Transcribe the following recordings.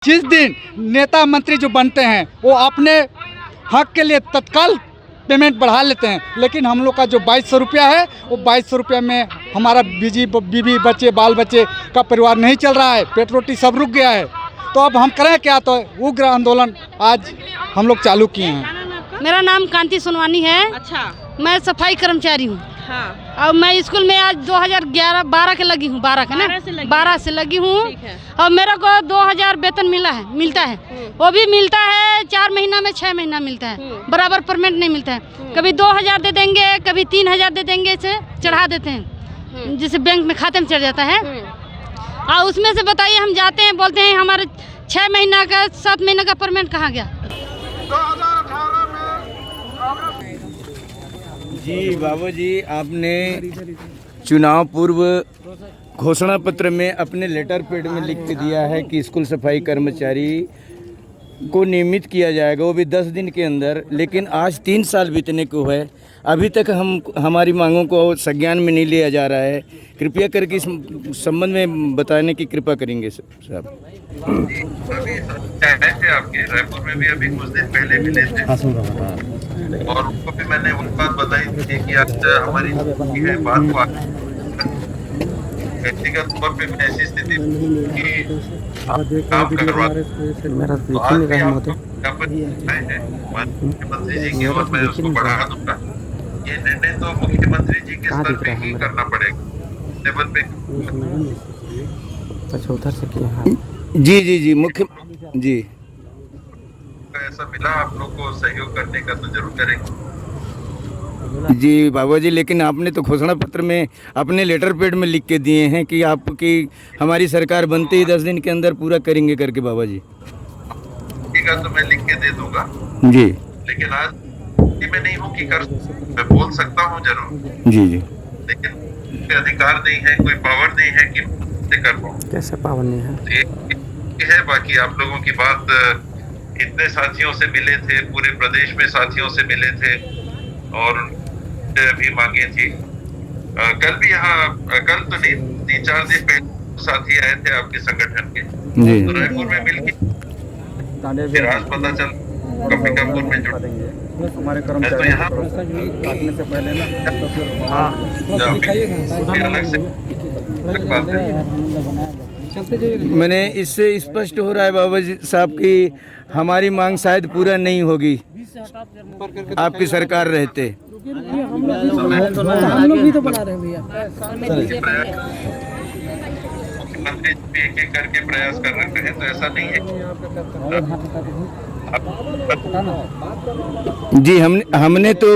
जिस दिन नेता मंत्री जो बनते हैं वो अपने हक के लिए तत्काल पेमेंट बढ़ा लेते हैं, लेकिन हम लोग का जो 2200 रुपया है वो 2200 रुपया में हमारा बीवी बच्चे बाल बच्चे का परिवार नहीं चल रहा है, पेट रोटी सब रुक गया है। तो अब हम करें क्या? तो उग्र आंदोलन आज हम लोग चालू किए हैं। मेरा नाम कांति सोनवानी है। अच्छा, मैं सफाई कर्मचारी हूँ। हाँ। और मैं स्कूल में आज 2011-12 के लगी हूँ, 12 से लगी हूँ। और मेरे को 2000 वेतन मिलता है। वो भी मिलता है 4 महीना में, 6 महीना मिलता है, बराबर पेमेंट नहीं मिलता है। कभी 2000 दे देंगे, कभी 3000 दे देंगे, इसे चढ़ा देते हैं, जिसे बैंक में खाते में चढ़ जाता है। और उसमें से बताइए, हम जाते हैं बोलते हैं हमारे 6 महीना का 7 महीना का पेमेंट कहाँ गया। जी बाबू जी, आपने चुनाव पूर्व घोषणा पत्र में अपने लेटर पैड में लिख के दिया है कि स्कूल सफाई कर्मचारी को नियमित किया जाएगा, वो भी 10 दिन के अंदर। लेकिन आज 3 साल बीतने को है, अभी तक हमारी मांगों को संज्ञान में नहीं लिया जा रहा है। कृपया करके इस संबंध में बताने की कृपा करेंगे साहब। आपके रायपुर में भी अभी कुछ दिन पहले मिले थे और उनको भी मैंने वो बात बताई थी कि आज हमारी है बात को व्यक्तिगत तौर पे मैं ऐसी स्थिति कि काम करवा मुख्यमंत्री जी की और मैं उसको बढ़ा दूंगा। ये निर्णय तो मुख्यमंत्री जी के स्तर पे ही करना पड़ेगा, लेवल पे। जी मुख्य जी ऐसा मिला आप लोग को सहयोग करने का तो जरूर करेंगे। जी बाबा जी, लेकिन आपने तो घोषणा पत्र में अपने लेटर पैड में लिख के दिए हैं कि आपकी हमारी सरकार बनते ही 10 दिन के अंदर पूरा करेंगे करके। बाबा जी ठीक है, तो मैं लिख के दे दूंगा जी, लेकिन आज मैं नहीं हूँ कि मैं बोल सकता हूँ जरूर जी, लेकिन कोई अधिकार नहीं है, कोई पावर नहीं है कि कर पाऊँ। कैसे पावर नहीं है? ये है। बाकी आप लोगों की बात इतने साथियों से मिले थे, पूरे प्रदेश में साथियों से मिले थे और भी मांगे थी। कल भी यहाँ, कल तो नहीं, 3-4 दिन पहले साथी आए थे आपके संगठन के, तो रायपुर में मिलके फिर आज पता चल अंबिकापुर में जुड़ हमारे कर्मचारी। तो यहाँ से पहले ना अलग से मैंने इससे स्पष्ट हो रहा है बाबा जी साहब की हमारी मांग शायद पूरा नहीं होगी आपकी सरकार रहते। हम लोग भी तो बना रहे हैं भैया। मुख्यमंत्री भी एक करके प्रयास कर रहे हैं, तो ऐसा नहीं है। जी हमने तो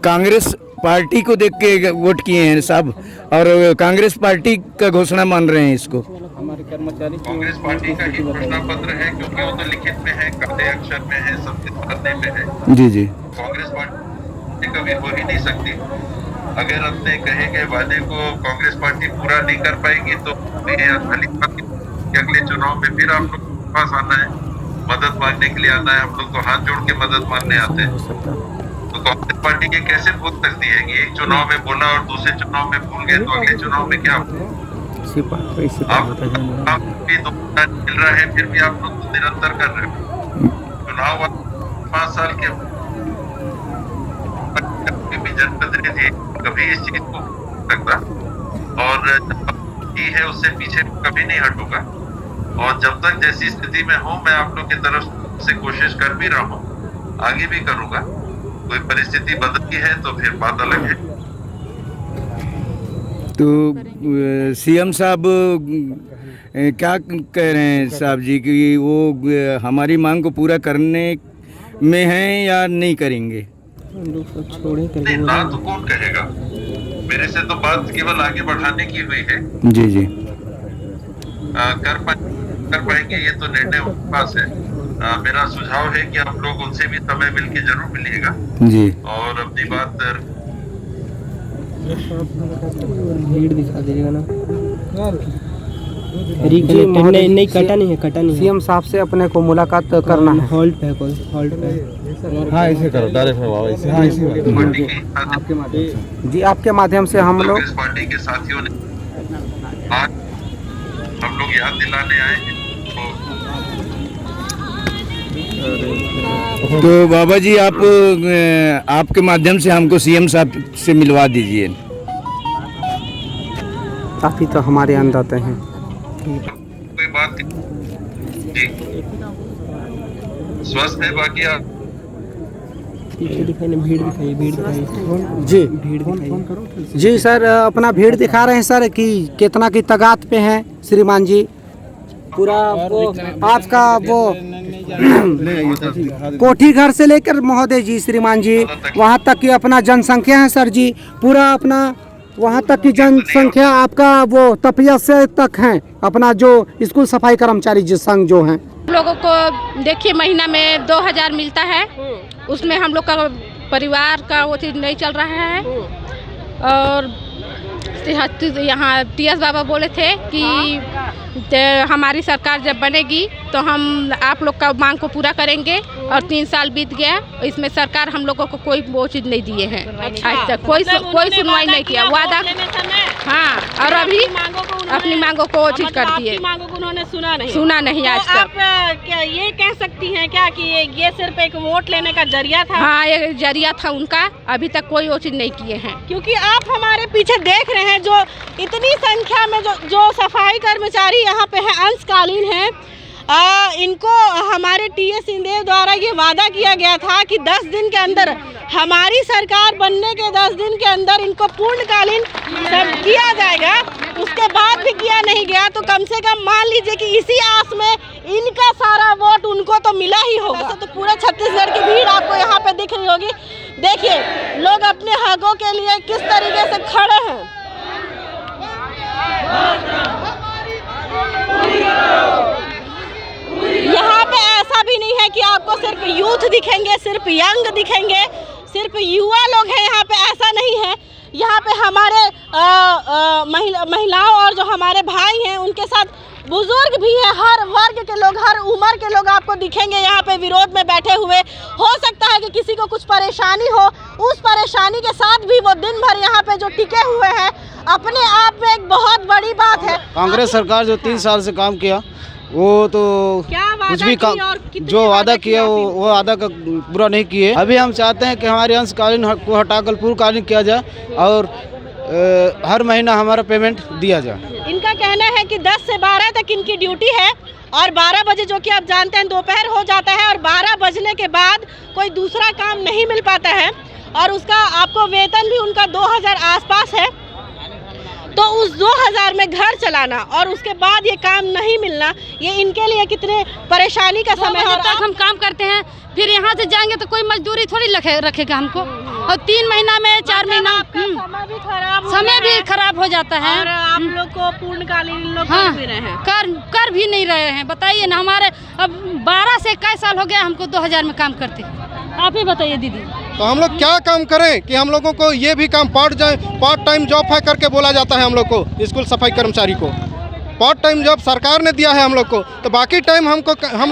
कांग्रेस पार्टी को देख के वोट किए हैं साहब, और कांग्रेस पार्टी का घोषणा मान रहे हैं इसको। कांग्रेस पार्टी का ही घोषणा पत्र है, क्योंकि वो तो लिखित में है, काले अक्षर में है, सबके सामने में है। जी कांग्रेस पार्टी कभी हो ही नहीं सकती। अगर अपने कहे गए वादे को कांग्रेस पार्टी पूरा नहीं कर पाएगी तो अगले चुनाव में फिर आप लोग के पास आना है, मदद मांगने के लिए आना है। हम लोग तो हाथ जोड़ के मदद मांगने आते हैं। तो कांग्रेस पार्टी ये कैसे बोल सकती है कि एक चुनाव में बोला और दूसरे चुनाव में भूल गए, तो अगले चुनाव में क्या आप भी 2 मिल रहा है, फिर भी आप लोग तो निरंतर कर रहे हो। चुनाव 5 साल के जनप्रतिनिधि कभी इस चीज को सकता, और ये है उससे पीछे कभी नहीं हटूंगा। और जब तक जैसी स्थिति में हूँ, मैं आप लोग की तरफ से कोशिश कर भी रहा हूँ, आगे भी करूंगा। कोई परिस्थिति बदलती है तो फिर बात अलग है। तो सीएम साहब क्या कह रहे हैं साहब जी कि वो हमारी मांग को पूरा करने में हैं या नहीं करेंगे? नहीं, ना तो कौन कहेगा, मेरे से तो बात केवल आगे बढ़ाने की हुई है। जी कर पाएंगे ये तो निर्णय उनके पास है। मेरा सुझाव है कि आप लोग उनसे भी समय मिलके जरूर मिलिएगा जी, और अपनी बात लीड दिखा दीजिएगा ना। नहीं कटा नहीं है। सीएम साहब से अपने को मुलाकात करना है। होल्ड पे। हाँ, ऐसे करो डायरेक्ट में बाबा, ऐसे। हाँ, ऐसे आपके माध्यम जी, आपके माध्यम से हम लोग इस पार्टी के साथियों ने आज हम लोग याद दिलाने आए हैं। तो तो बाबा जी आप आपके माध्यम से हमको सीएम साहब से मिलवा दीजिए। काफ़ी तो हमारे अंदर आते हैं। कोई बात जी, स्वस्थ है बाकी आप? जी सर, अपना भीड़ दिखा रहे हैं सर कि कितना की तादाद पे है श्रीमान जी। पूरा वो आपका वो कोठी घर से लेकर महोदय जी श्रीमान जी वहाँ तक की अपना जनसंख्या है सर जी। पूरा अपना वहाँ तक की जनसंख्या आपका वो तपिया से तक है अपना जो स्कूल सफाई कर्मचारी जी संघ जो हैं। लोगों को देखिए महीना में 2000 मिलता है, उसमें हम लोग का परिवार का वो चीज़ नहीं चल रहा है। और यहाँ टीएस बाबा बोले थे कि हमारी सरकार जब बनेगी तो हम आप लोग का मांग को पूरा करेंगे। और 3 साल बीत गया, इसमें सरकार हम लोगों को कोई वो चीज़ नहीं दिए हैं। आज तक कोई सुनवाई नहीं किया। वादा हाँ, और अभी अपनी मांगों को वो चीज़ कर दिए। मांगों को उन्होंने सुना नहीं आज तक। आप क्या ये कह सकती हैं क्या कि ये सिर्फ एक वोट लेने का जरिया था? हाँ, ये जरिया था उनका, अभी तक कोई वो चीज़ नहीं किए हैं। क्योंकि आप हमारे पीछे देख रहे हैं जो इतनी संख्या में जो सफाई कर्मचारी यहाँ पे है, अंशकालीन है, इनको हमारे टीएस सिंहदेव द्वारा ये वादा किया गया था कि 10 दिन के अंदर, हमारी सरकार बनने के 10 दिन के अंदर इनको पूर्णकालीन किया जाएगा। उसके बाद भी किया नहीं गया तो कम से कम मान लीजिए कि इसी आस में इनका सारा वोट उनको तो मिला ही होगा। तो पूरा छत्तीसगढ़ की भीड़ आपको यहाँ पे दिख रही होगी। देखिए लोग अपने हकों के लिए किस तरीके से खड़े हैं। यहाँ पे ऐसा भी नहीं है कि आपको सिर्फ यूथ दिखेंगे, सिर्फ यंग दिखेंगे, सिर्फ युवा लोग हैं यहाँ पे, ऐसा नहीं है। यहाँ पे हमारे महिलाओं और जो हमारे भाई हैं उनके साथ बुजुर्ग भी हैं। हर वर्ग के लोग, हर उम्र के लोग आपको दिखेंगे यहाँ पे विरोध में बैठे हुए। हो सकता है कि किसी को कुछ परेशानी हो, उस परेशानी के साथ भी वो दिन भर यहाँ पे जो टिके हुए हैं, अपने आप में एक बहुत बड़ी बात है। कांग्रेस सरकार जो 3 साल से काम किया वो तो कुछ भी जो वादा किया वो वादा का पूरा नहीं किए। अभी हम चाहते हैं कि हमारे अंशकालीन को हटाकर पूर्णकालीन किया जाए और हर महीना हमारा पेमेंट दिया जाए। इनका कहना है कि 10 से 12 तक इनकी ड्यूटी है और 12 बजे जो कि आप जानते हैं दोपहर हो जाता है और 12 बजने के बाद कोई दूसरा काम नहीं मिल पाता है और उसका आपको वेतन भी उनका 2000 आसपास है। तो उस 2000 में घर चलाना और उसके बाद ये काम नहीं मिलना, ये इनके लिए कितने परेशानी का समय है। तक हम काम करते हैं, फिर यहाँ से जाएंगे तो कोई मजदूरी थोड़ी रखेगा हमको। और 3 महीना में 4 महीना समय भी खराब हो जाता है। और आप लोग को पूर्णकालीन लोग हाँ, कर भी रहे हैं, कर भी नहीं रहे हैं। बताइए ना, हमारे अब 12 से 21 साल हो गया हमको 2000 में काम करते। आप ही बताइए दीदी। तो हम लोग क्या काम करें कि हम लोगों को ये भी काम पार्ट टाइम जॉब है करके बोला जाता है। हम लोग को स्कूल सफाई कर्मचारी को पार्ट टाइम जॉब सरकार ने दिया है हम लोग को, तो बाकी टाइम हम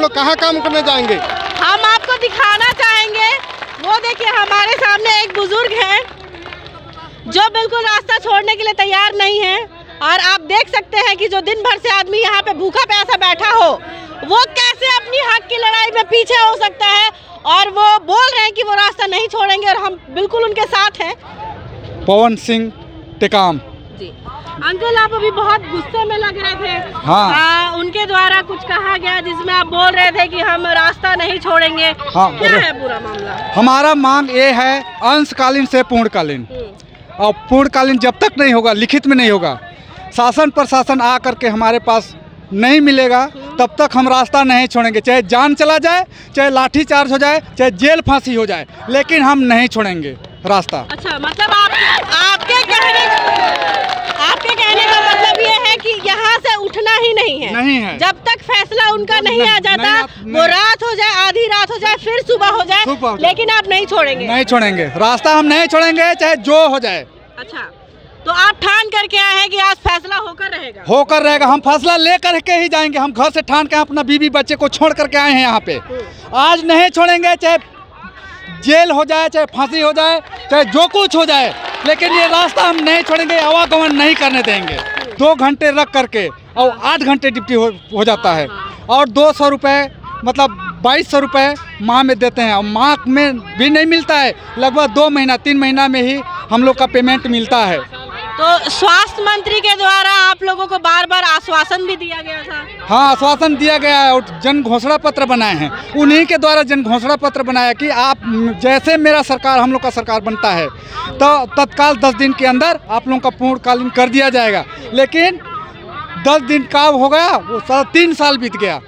लोग कहाँ काम करने जाएंगे? हम आपको दिखाना चाहेंगे। वो देखिए हमारे सामने एक बुजुर्ग है जो बिल्कुल रास्ता छोड़ने के लिए तैयार नहीं है और आप देख सकते हैं कि जो दिन भर से आदमी यहाँ पे भूखा प्यासा बैठा हो वो कैसे अपनी हक की लड़ाई में पीछे हो सकता है। और वो बोल रहे हैं कि वो रास्ता नहीं छोड़ेंगे और हम बिल्कुल उनके साथ हैं। पवन सिंह टेकाम जी अंकल, आप अभी बहुत गुस्से में लग रहे थे। हाँ। उनके द्वारा कुछ कहा गया जिसमें आप बोल रहे थे कि हम रास्ता नहीं छोड़ेंगे। हाँ, क्या है पूरा मामला? हमारा मांग ये है अंशकालीन से पूर्णकालीन। और पूर्णकालीन जब तक नहीं होगा, लिखित में नहीं होगा, शासन प्रशासन आ करके हमारे पास नहीं मिलेगा, तब तक हम रास्ता नहीं छोड़ेंगे। चाहे जान चला जाए, चाहे लाठी चार्ज हो जाए, चाहे जेल फांसी हो जाए, लेकिन हम नहीं छोड़ेंगे रास्ता। अच्छा, मतलब आपके कहने का मतलब ये है कि यहाँ से उठना ही नहीं है जब तक फैसला उनका नहीं आ जाता। वो रात हो जाए, आधी रात हो जाए, फिर सुबह हो जाए, लेकिन आप नहीं छोड़ेंगे? नहीं छोड़ेंगे रास्ता, हम नहीं छोड़ेंगे चाहे जो हो जाए। अच्छा, तो आप ठान करके आए हैं कि आज फैसला होकर रहेगा। हम फैसला लेकर के ही जाएंगे। हम घर से ठान के अपना बीवी बच्चे को छोड़ करके आए हैं यहाँ पे। आज नहीं छोड़ेंगे, चाहे जेल हो जाए, चाहे फांसी हो जाए, चाहे जो कुछ हो जाए, लेकिन ये रास्ता हम नहीं छोड़ेंगे। आवागमन नहीं करने देंगे। 2 घंटे रख करके और 8 घंटे ड्यूटी हो जाता है और 200 रुपये मतलब 2200 रुपये माह में देते हैं और माह में भी नहीं मिलता है, लगभग 2 महीना 3 महीना में ही हम लोग का पेमेंट मिलता है। तो स्वास्थ्य मंत्री के द्वारा आप लोगों को बार बार आश्वासन भी दिया गया था। हाँ, आश्वासन दिया गया है और जन घोषणा पत्र बनाए हैं, उन्हीं के द्वारा जन घोषणा पत्र बनाया कि आप जैसे मेरा सरकार हम लोग का सरकार बनता है तो तत्काल 10 दिन के अंदर आप लोगों का पूर्णकालीन कर दिया जाएगा। लेकिन 10 दिन का हो गया, वो 3 साल बीत गया।